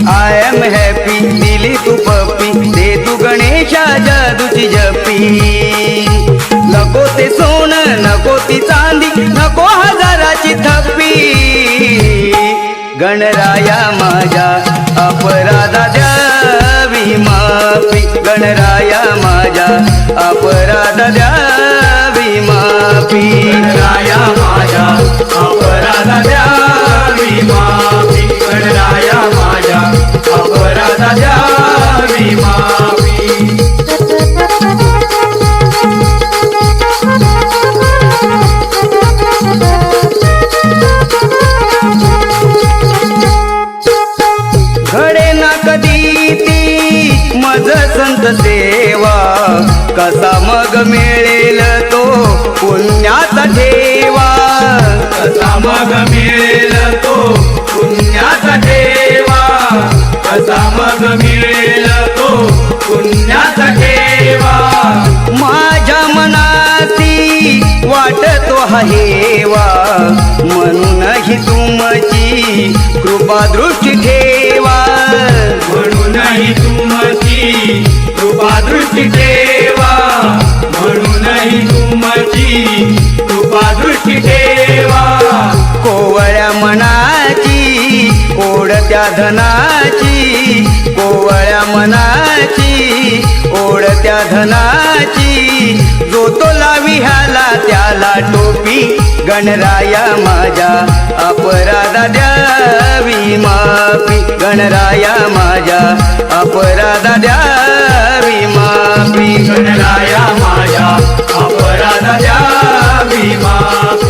I am happy दिली तू पप्पी दे तू गणेशा जादूची जपी नको ते सोनं नको ती चांदी नको हजाराची थप्पी गणराया माझ्या अपराधा द्यावी माफी गणराया माझ्या अपराधा द्यावी माफी गणराया माझ्या अपराधा द्यावी माफी गणराया माझ्या अपराधा द्यावी माफी घडे ना कधी ती मज संत सेवा कसा मग मिळेल तो पुण्याचा ठेवा कसा मग मिळेल तो पुण्याचा ठेवा कसा मग मिळेल तो पुण्याचा ठेवा माझ्या मनाती वाटतो हा हेवा म्हणूनही तुमची कृपा दृष्टी ठेवा म्हणूनही तुमची कृपा दृष्टी ठेवा म्हणूनही तुमची कृपा दृष्टी ठेवा कोवळ्या मनाची ओढत्या धनाची कोवळ्या मनाची ओढत्या धनाची जो तो लावी ह्याला त्याला टोपी गणराया माझ्या अपराधा द्यावी माफी गणराया माझ्या अपराधा द्यावी माफी गणराया माझ्या अपराधा द्यावी माफी